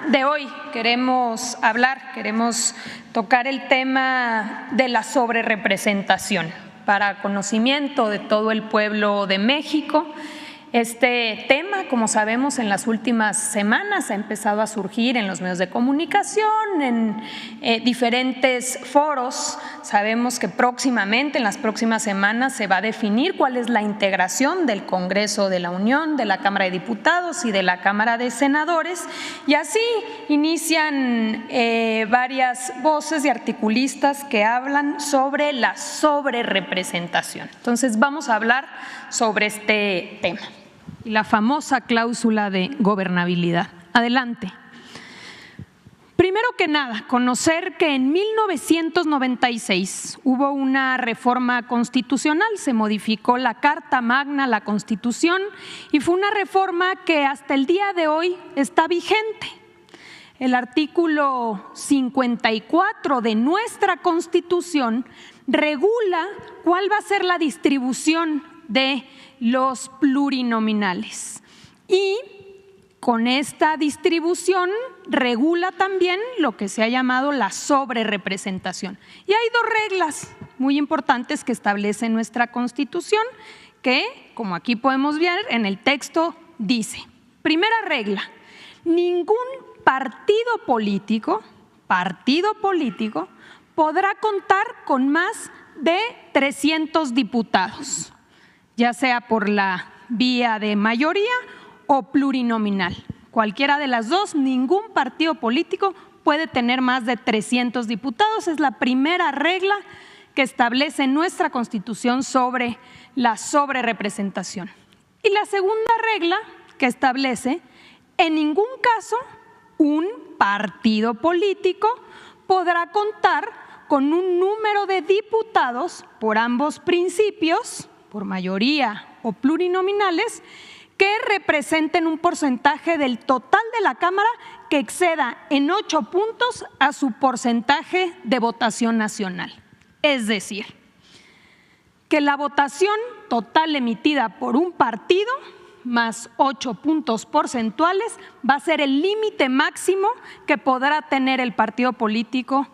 de hoy queremos tocar el tema de la sobrerepresentación para conocimiento de todo el pueblo de México. Este tema, como sabemos, en las últimas semanas ha empezado a surgir en los medios de comunicación, en diferentes foros. Sabemos que próximamente, en las próximas semanas, se va a definir cuál es la integración del Congreso de la Unión, de la Cámara de Diputados y de la Cámara de Senadores, y así inician varias voces y articulistas que hablan sobre la sobrerepresentación. Entonces vamos a hablar sobre este tema. Y la famosa cláusula de gobernabilidad. Adelante. Primero que nada, conocer que en 1996 hubo una reforma constitucional, se modificó la Carta Magna, la Constitución, y fue una reforma que hasta el día de hoy está vigente. El artículo 54 de nuestra Constitución regula cuál va a ser la distribución de los plurinominales y con esta distribución regula también lo que se ha llamado la sobrerepresentación. Y hay dos reglas muy importantes que establece nuestra Constitución que, como aquí podemos ver en el texto, dice: primera regla, ningún partido político podrá contar con más de 300 diputados. Ya sea por la vía de mayoría o plurinominal. Cualquiera de las dos, ningún partido político puede tener más de 300 diputados. Es la primera regla que establece nuestra Constitución sobre la sobrerepresentación. Y la segunda regla que establece: en ningún caso un partido político podrá contar con un número de diputados por ambos principios, por mayoría o plurinominales, que representen un porcentaje del total de la Cámara que exceda en 8 puntos a su porcentaje de votación nacional. Es decir, que la votación total emitida por un partido más 8 puntos porcentuales va a ser el límite máximo que podrá tener el partido político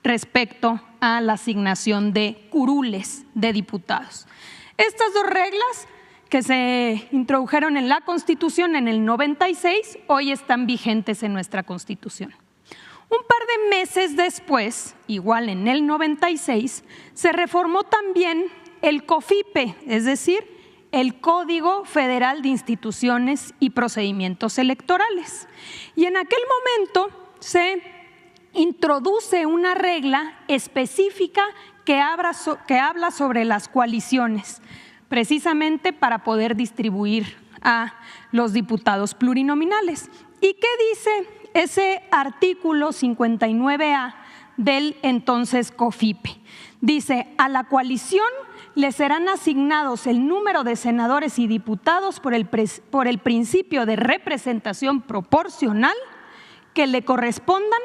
respecto a la asignación de curules de diputados. Estas dos reglas que se introdujeron en la Constitución en el 96, hoy están vigentes en nuestra Constitución. Un par de meses después, igual en el 96, se reformó también el COFIPE, es decir, el Código Federal de Instituciones y Procedimientos Electorales. Y en aquel momento se introduce una regla específica que habla sobre las coaliciones, precisamente para poder distribuir a los diputados plurinominales. ¿Y qué dice ese artículo 59A del entonces COFIPE? Dice: a la coalición le serán asignados el número de senadores y diputados por el principio de representación proporcional que le correspondan,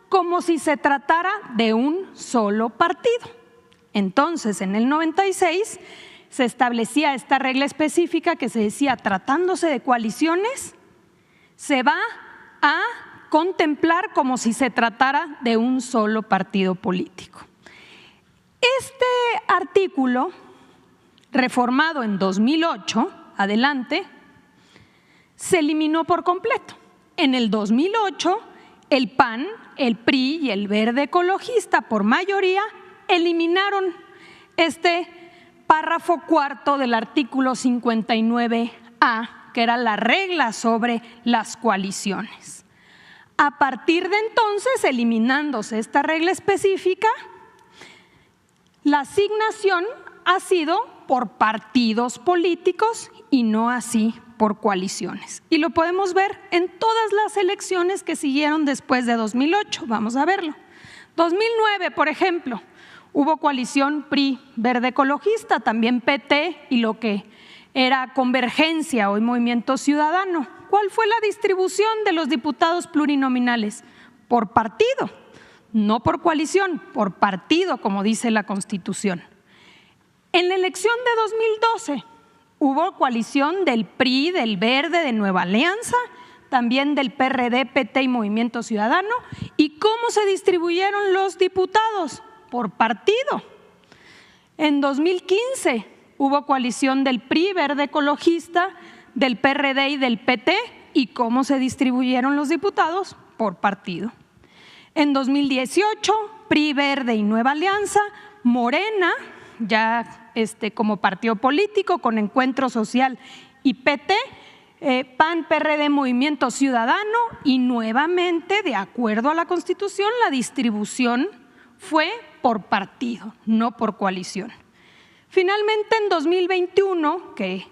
como si se tratara de un solo partido. Entonces, en el 96 se establecía esta regla específica que se decía: tratándose de coaliciones, se va a contemplar como si se tratara de un solo partido político. Este artículo, reformado en 2008, adelante, se eliminó por completo. En el 2008, el PAN, el PRI y el Verde Ecologista, por mayoría, eliminaron este párrafo cuarto del artículo 59A, que era la regla sobre las coaliciones. A partir de entonces, eliminándose esta regla específica, la asignación ha sido por partidos políticos y no así por coaliciones. Y lo podemos ver en todas las elecciones que siguieron después de 2008. Vamos a verlo. 2009, por ejemplo, hubo coalición PRI, Verde Ecologista, también PT y lo que era Convergencia, hoy Movimiento Ciudadano. ¿Cuál fue la distribución de los diputados plurinominales? Por partido, no por coalición, por partido, como dice la Constitución. En la elección de 2012 hubo coalición del PRI, del Verde, de Nueva Alianza, también del PRD, PT y Movimiento Ciudadano. ¿Y cómo se distribuyeron los diputados? Por partido. En 2015 hubo coalición del PRI, Verde Ecologista, del PRD y del PT. ¿Y cómo se distribuyeron los diputados? Por partido. En 2018, PRI, Verde y Nueva Alianza, Morena, ya como partido político con Encuentro Social y PT, PAN, PRD, Movimiento Ciudadano, y nuevamente, de acuerdo a la Constitución, la distribución fue por partido, no por coalición. Finalmente, en 2021, que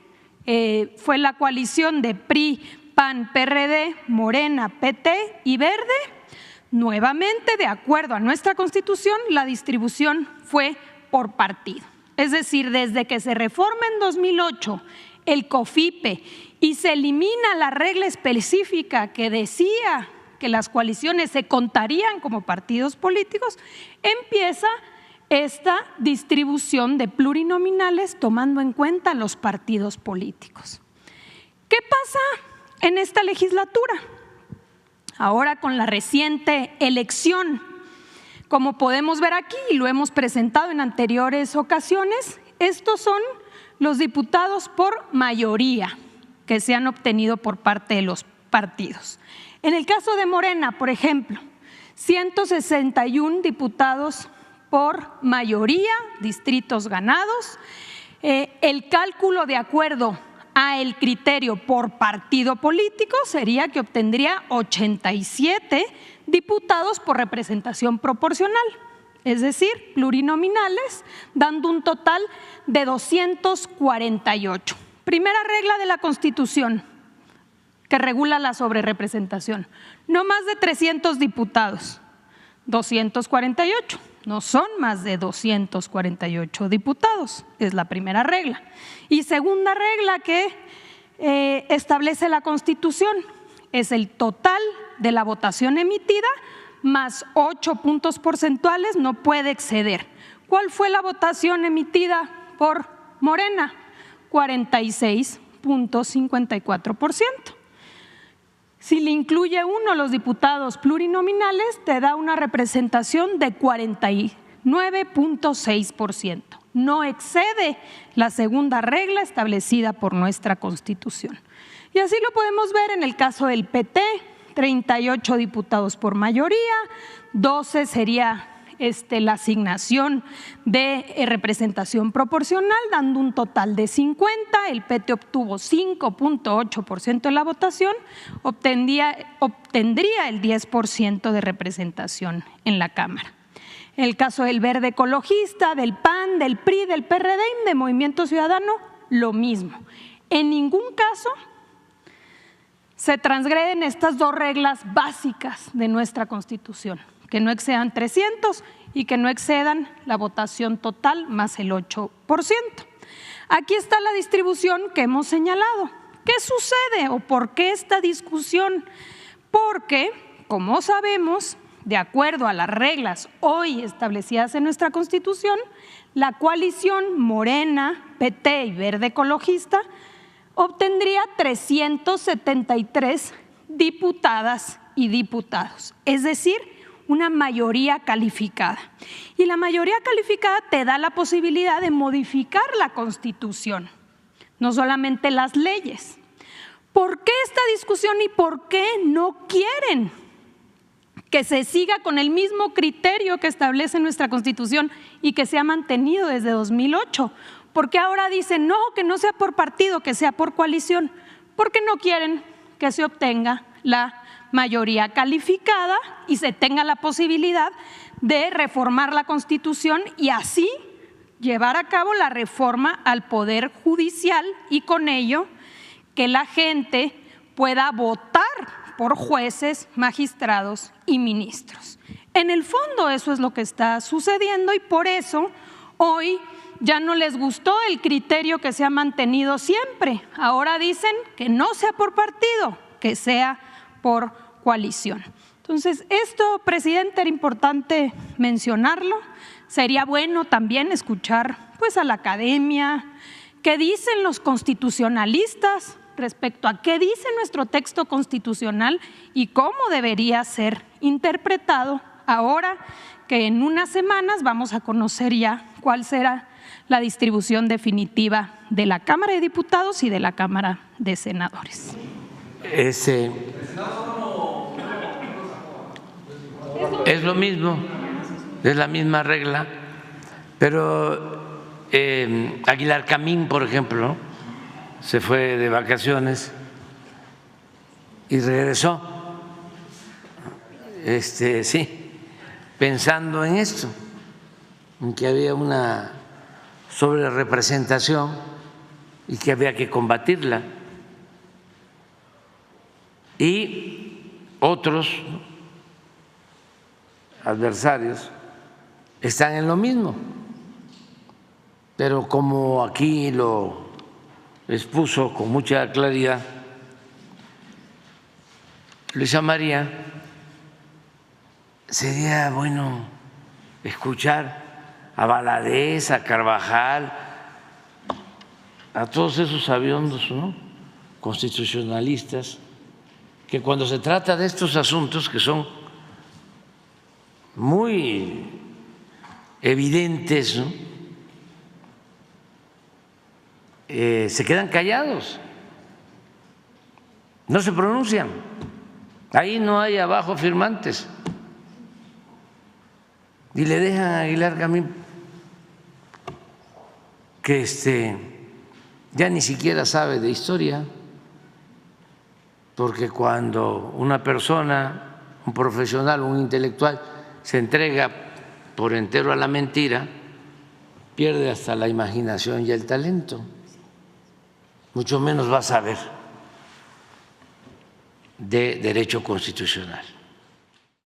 fue la coalición de PRI, PAN, PRD, Morena, PT y Verde, nuevamente, de acuerdo a nuestra Constitución, la distribución fue por partido. Es decir, desde que se reforma en 2008 el COFIPE y se elimina la regla específica que decía que las coaliciones se contarían como partidos políticos, empieza esta distribución de plurinominales tomando en cuenta los partidos políticos. ¿Qué pasa en esta legislatura? Ahora, con la reciente elección, como podemos ver aquí y lo hemos presentado en anteriores ocasiones, estos son los diputados por mayoría que se han obtenido por parte de los partidos. En el caso de Morena, por ejemplo, 161 diputados por mayoría, distritos ganados. El cálculo de acuerdo a el criterio por partido político sería que obtendría 87 diputados por representación proporcional, es decir, plurinominales, dando un total de 248. Primera regla de la Constitución que regula la sobrerepresentación: no más de 300 diputados, 248. No son más de 248 diputados, es la primera regla. Y segunda regla que establece la Constitución es el total de la votación emitida más 8 puntos porcentuales, no puede exceder. ¿Cuál fue la votación emitida por Morena? 46.54%. Si le incluye uno los diputados plurinominales, te da una representación de 49.6%. No excede la segunda regla establecida por nuestra Constitución. Y así lo podemos ver en el caso del PT, 38 diputados por mayoría, 12 sería la asignación de representación proporcional, dando un total de 50. El PT obtuvo 5.8% de la votación, obtendría el 10% de representación en la Cámara. En el caso del Verde Ecologista, del PAN, del PRI, del PRD y de Movimiento Ciudadano, lo mismo. En ningún caso se transgreden estas dos reglas básicas de nuestra Constitución: que no excedan 300 y que no excedan la votación total más el 8%. Aquí está la distribución que hemos señalado. ¿Qué sucede o por qué esta discusión? Porque, como sabemos, de acuerdo a las reglas hoy establecidas en nuestra Constitución, la coalición Morena, PT y Verde Ecologista obtendría 373 diputadas y diputados, es decir, una mayoría calificada. Y la mayoría calificada te da la posibilidad de modificar la Constitución, no solamente las leyes. ¿Por qué esta discusión y por qué no quieren que se siga con el mismo criterio que establece nuestra Constitución y que se ha mantenido desde 2008? ¿Por qué ahora dicen no, que no sea por partido, que sea por coalición? Porque no quieren que se obtenga la mayoría calificada y se tenga la posibilidad de reformar la Constitución y así llevar a cabo la reforma al Poder Judicial y con ello que la gente pueda votar por jueces, magistrados y ministros. En el fondo eso es lo que está sucediendo y por eso hoy ya no les gustó el criterio que se ha mantenido siempre. Ahora dicen que no sea por partido, que sea por coalición. Entonces, esto, presidente, era importante mencionarlo. Sería bueno también escuchar pues a la academia, qué dicen los constitucionalistas, respecto a qué dice nuestro texto constitucional y cómo debería ser interpretado ahora que en unas semanas vamos a conocer ya cuál será la distribución definitiva de la Cámara de Diputados y de la Cámara de Senadores. Es lo mismo, es la misma regla, pero Aguilar Camín, por ejemplo, se fue de vacaciones y regresó, sí, pensando en esto, en que había una sobrerepresentación y que había que combatirla. Y otros adversarios están en lo mismo, pero como aquí lo expuso con mucha claridad Luisa María, sería bueno escuchar a Valadez, a Carvajal, a todos esos sabiondos, ¿no?, constitucionalistas, que cuando se trata de estos asuntos que son muy evidentes, ¿no?, se quedan callados, no se pronuncian. Ahí no hay abajo firmantes y le dejan a Aguilar Camín, que ya ni siquiera sabe de historia, porque cuando una persona, un profesional, un intelectual, se entrega por entero a la mentira, pierde hasta la imaginación y el talento, mucho menos va a saber de derecho constitucional.